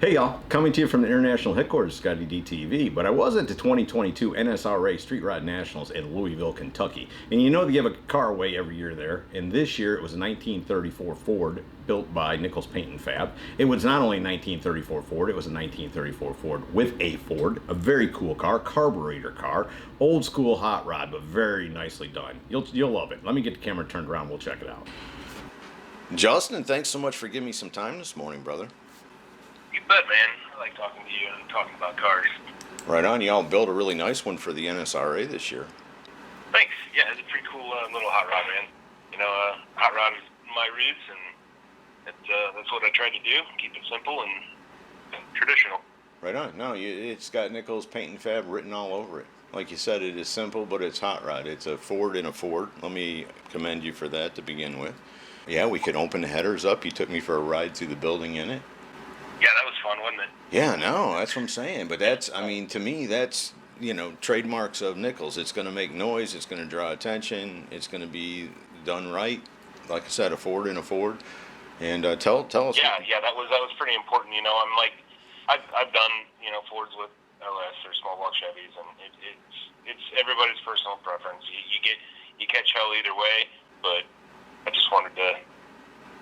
Hey y'all, coming to you from the international headquarters of ScottieDTV, but I was at the 2022 NSRA Street Rod Nationals in Louisville, Kentucky. And you know they give a car away every year there, and this year it was a 1934 Ford built by Nichols Paint and Fab. It was not only a 1934 Ford, it was a 1934 Ford with a Ford, a very cool car, carburetor car, old school hot rod, but very nicely done. You'll love it. Let me get the camera turned around, we'll check it out. Justin, thanks so much for giving me some time this morning, brother. You bet, man. I like talking to you and talking about cars. Right on. Y'all built a really nice one for the NSRA this year. Thanks. Yeah, it's a pretty cool little hot rod, man. You know, hot rod is my roots, and that's what I try to do. Keep it simple and traditional. Right on. No, it's got Nichols Paint and Fab written all over it. Like you said, it is simple, but it's hot rod. It's a Ford in a Ford. Let me commend you for that to begin with. Yeah, we could open the headers up. You took me for a ride through the building in it. Yeah, that was fun, wasn't it? Yeah, no, that's what I'm saying. But that's, I mean, to me, that's, trademarks of Nichols. It's going to make noise. It's going to draw attention. It's going to be done right. Like I said, a Ford in a Ford. And tell us. Yeah, that was pretty important. You know, I've done Fords with LS or small block Chevys, and it's everybody's personal preference. You catch hell either way, but I just wanted to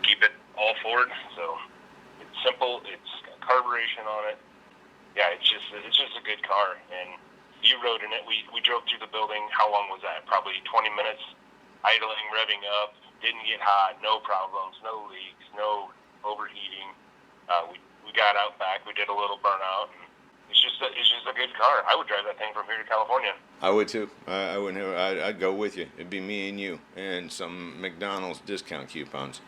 keep it all Ford, so. Simple. It's got carburation on it. Yeah, it's just a good car. And you rode in it. We drove through the building. How long was that? Probably 20 minutes. Idling, revving up. Didn't get hot. No problems. No leaks. No overheating. We got out back. We did a little burnout. And it's just a good car. I would drive that thing from here to California. I would too. I would. I'd go with you. It'd be me and you and some McDonald's discount coupons.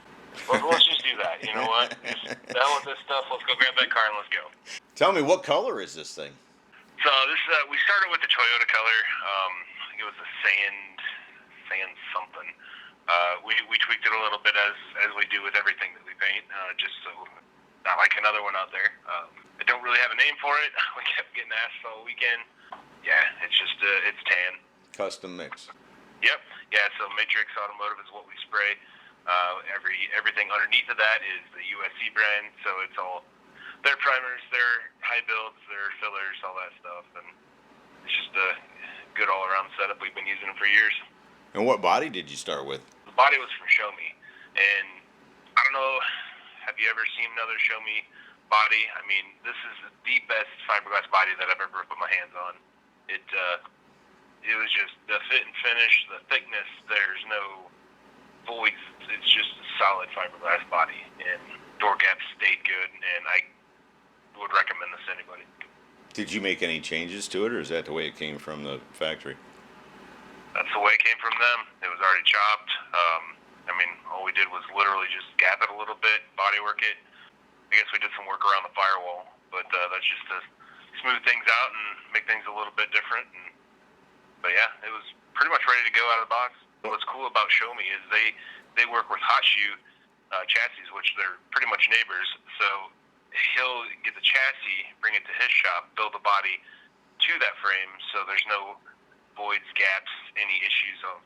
Well, let's just do that. You know what? Just done with this stuff. Let's go grab that car and let's go. Tell me, what color is this thing? So this we started with the Toyota color. I think it was a sand something. We tweaked it a little bit as we do with everything that we paint, just so not like another one out there. I don't really have a name for it. We kept getting asked all weekend. Yeah, it's just it's tan. Custom mix. Yep. Yeah. So Matrix Automotive is what we spray. Everything underneath of that is the USC brand, so it's all their primers, their high builds, their fillers, all that stuff, and it's just a good all-around setup. We've been using it for years. And what body did you start with? The body was from Show Me, and I don't know, have you ever seen another Show Me body? I mean, this is the best fiberglass body that I've ever put my hands on. It was just the fit and finish, the thickness. There's no voids. It's just a solid fiberglass body, and door gaps stayed good, and I would recommend this to anybody. Did you make any changes to it, or is that the way it came from the factory? That's the way it came from them. It was already chopped. All we did was literally just gap it a little bit, body work it. I guess we did some work around the firewall, but that's just to smooth things out and make things a little bit different. But yeah, it was pretty much ready to go out of the box. What's cool about Show Me is they work with hot shoe chassis, which they're pretty much neighbors. So he'll get the chassis, bring it to his shop, build the body to that frame, so there's no voids, gaps, any issues of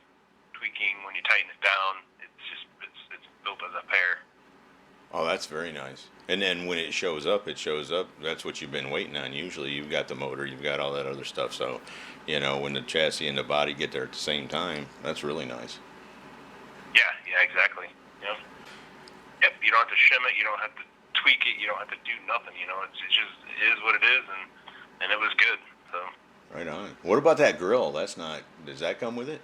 tweaking when you tighten it down. It's built as a pair. Oh, that's very nice. And then when it shows up, that's what you've been waiting on. Usually you've got the motor, you've got all that other stuff. So, when the chassis and the body get there at the same time, that's really nice. Yeah, exactly. Yep, you don't have to shim it, you don't have to tweak it, you don't have to do nothing, it just is what it is, and it was good, so. Right on. What about that grill? Does that come with it?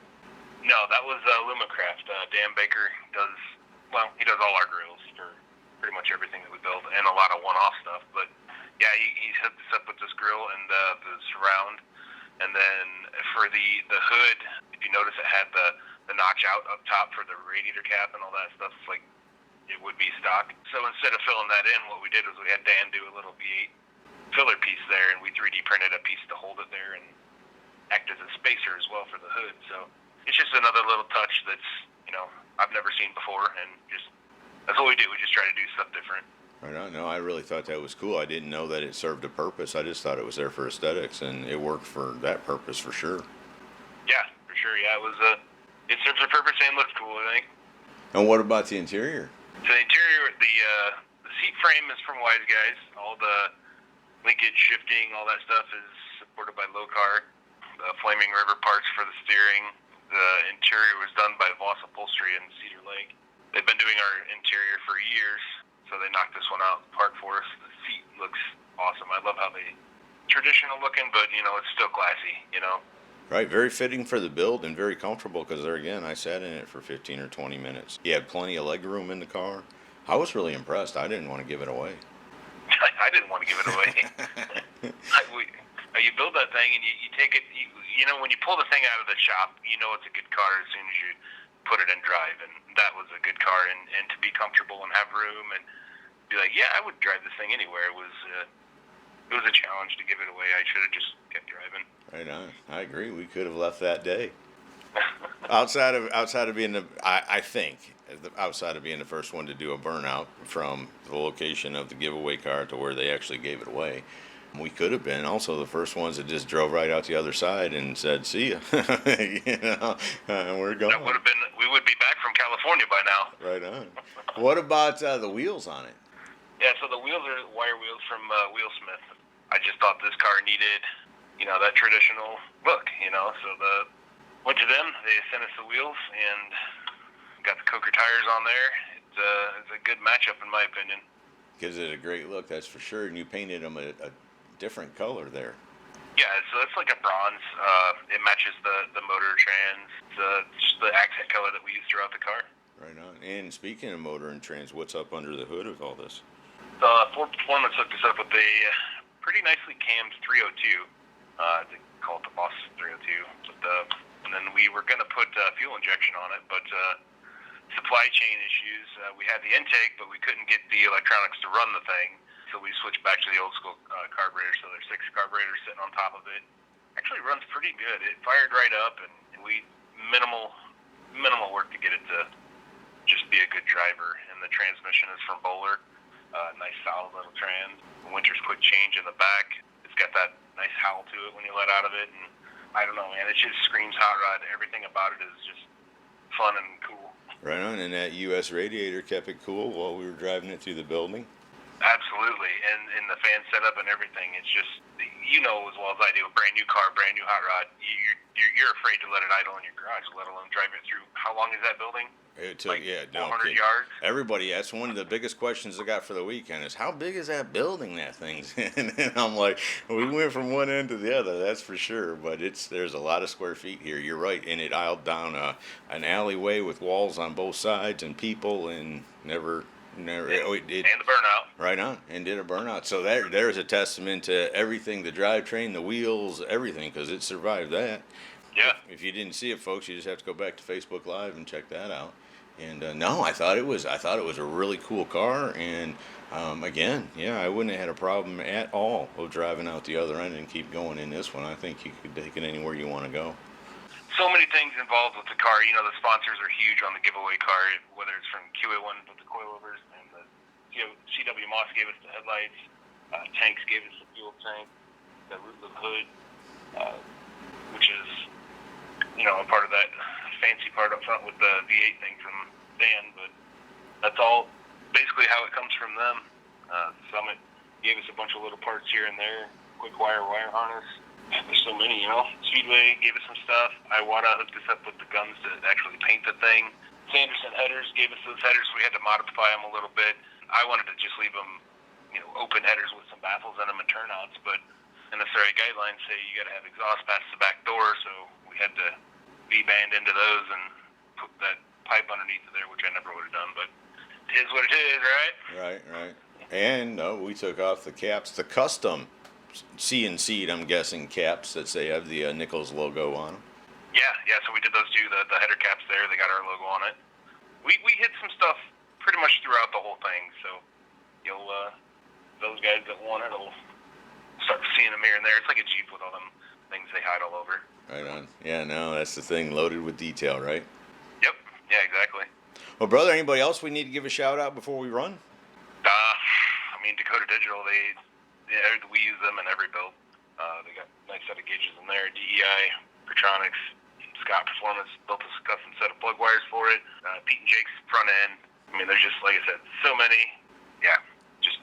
No, that was Lumacraft. Dan Baker he does all our grills for pretty much everything that we build, and a lot of one-off stuff. But yeah, he's hooked us up with this grill and the surround, and then for the hood, if you notice, it had the notch out up top for the radiator cap and all that stuff. It's like it would be stock. So instead of filling that in, what we did was we had Dan do a little V8 filler piece there, and we 3D printed a piece to hold it there and act as a spacer as well for the hood. So it's just another little touch that's I've never seen before, and just that's what we do. We just try to do stuff different. Right on. No, I really thought that was cool. I didn't know that it served a purpose. I just thought it was there for aesthetics, and it worked for that purpose for sure. Yeah, for sure. Yeah, it serves a purpose and looks cool, I think. And what about the interior? So the interior, the seat frame is from Wise Guys. All the linkage, shifting, all that stuff is supported by Locar. The Flaming River parts for the steering. The interior was done by Voss Upholstery in Cedar Lake. They've been doing our interior for years, so they knocked this one out apart for us. The seat looks awesome. I love how they traditional looking, but it's still classy. Right, very fitting for the build and very comfortable because I sat in it for 15 or 20 minutes. You had plenty of leg room in the car. I was really impressed. I didn't want to give it away. I didn't want to give it away. You build that thing and you take it, when you pull the thing out of the shop, it's a good car as soon as you put it in drive. And that was a good car. And to be comfortable and have room and be like, yeah, I would drive this thing anywhere. It was a challenge to give it away. I should have just kept driving. Right on. I agree. We could have left that day. outside of being outside of being the first one to do a burnout from the location of the giveaway car to where they actually gave it away, we could have been also the first ones that just drove right out the other side and said, "See ya," we're going. That would have been. We would be back from California by now. Right on. What about the wheels on it? Yeah, so the wheels are wire wheels from Wheelsmith. I just thought this car needed, that traditional look. So went to them. They sent us the wheels and got the Coker tires on there. It's a good matchup in my opinion. Gives it a great look, that's for sure. And you painted them a different color there. Yeah, so it's like a bronze. It matches the motor trans. It's just the accent color that we use throughout the car. Right on. And speaking of motor and trans, what's up under the hood of all this? Ford Performance hooked us up with a pretty nicely cammed 302. They call it the Boss 302. And then we were going to put fuel injection on it, but supply chain issues. We had the intake, but we couldn't get the electronics to run the thing. So we switched back to the old school carburetor. So there's 6 carburetors sitting on top of it. Actually runs pretty good. It fired right up, and we minimal work to get it to just be a good driver. And the transmission is from Bowler. Nice solid little trans. The Winter's quick change in the back. It's got that nice howl to it when you let out of it. And I don't know, man. It just screams hot rod. Everything about it is just fun and cool. Right on. And that U.S. radiator kept it cool while we were driving it through the building. Absolutely, and in the fan setup and everything, it's just, as well as I do, a brand new car, brand new hot rod. You're afraid to let it idle in your garage, let alone drive it through. How long is that building? It took 400 yards. Everybody, that's one of the biggest questions I got for the weekend is how big is that building that thing's in? And I'm like, we went from one end to the other, that's for sure. But there's a lot of square feet here. You're right, and it aisled down an alleyway with walls on both sides and people, and never. And the burnout. Right on, and did a burnout. So there's a testament to everything, the drivetrain, the wheels, everything, because it survived that. Yeah. If you didn't see it, folks, you just have to go back to Facebook Live and check that out. And no, I thought it was a really cool car, and again, yeah, I wouldn't have had a problem at all of driving out the other end and keep going in this one. I think you could take it anywhere you want to go. So many things involved with the car. The sponsors are huge on the giveaway car, whether it's from QA1 with the coilovers, and the CW Moss gave us the headlights, Tanks gave us the fuel tank, the rootless hood, which is, a part of that fancy part up front with the V8 thing from Dan, but that's all basically how it comes from them. Summit gave us a bunch of little parts here and there, quick wire harness. There's so many, Speedway gave us some stuff. Iwata hooked us up with the guns to actually paint the thing. Sanderson headers gave us those headers. We had to modify them a little bit. I wanted to just leave them, open headers with some baffles in them and turnouts, but NSRA guidelines say you got to have exhaust past the back door, so we had to V-band into those and put that pipe underneath of there, which I never would have done, but it is what it is, right? Right. And we took off the caps, the custom CNC'd, I'm guessing, caps that say have the Nichols logo on them. Yeah, so we did those too, the header caps there, they got our logo on it. We hit some stuff pretty much throughout the whole thing, so those guys that want it will start seeing them here and there. It's like a Jeep with all them things they hide all over. Right on. Yeah, no, that's the thing, loaded with detail, right? Yep, yeah, exactly. Well, brother, anybody else we need to give a shout out before we run? Dakota Digital, we use them in every build. They got a nice set of gauges in there. DEI, Pertronics, Scott Performance built us a custom set of plug wires for it. Pete and Jake's front end. There's just, like I said, so many. Yeah, just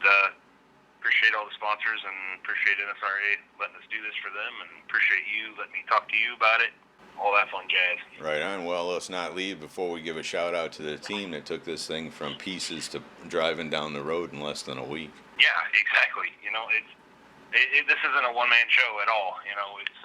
appreciate all the sponsors and appreciate NSRA letting us do this for them, and appreciate you letting me talk to you about it. All that fun jazz. Right on. Well, let's not leave before we give a shout out to the team that took this thing from pieces to driving down the road in less than a week. Yeah, exactly. You know, this isn't a one-man show at all. You know, it's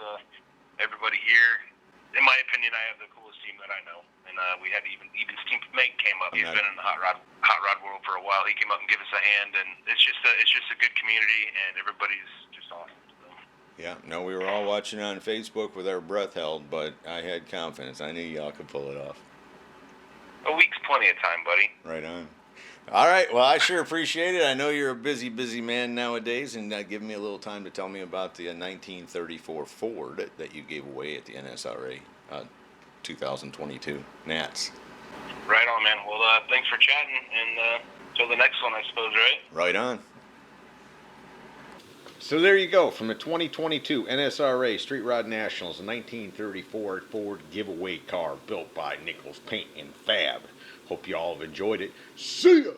everybody here. In my opinion, I have the coolest team that I know, and we had even Steve Mate came up. He's been in the hot rod world for a while. He came up and gave us a hand, and it's just a good community, and everybody's just awesome. So. Yeah, no, we were all watching on Facebook with our breath held, but I had confidence. I knew y'all could pull it off. A week's plenty of time, buddy. Right on. All right, well, I sure appreciate it. I know you're a busy man nowadays, and give me a little time to tell me about the 1934 Ford that you gave away at the NSRA 2022 Nats. Right on, man. Well, thanks for chatting, and till the next one, I suppose, right? Right on. So there you go, from the 2022 NSRA Street Rod Nationals, a 1934 Ford giveaway car built by Nichols Paint and Fab. Hope you all have enjoyed it. See ya!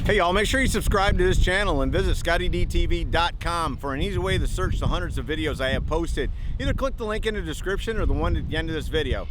Hey y'all, make sure you subscribe to this channel and visit ScottieDTV.com for an easy way to search the hundreds of videos I have posted. Either click the link in the description or the one at the end of this video.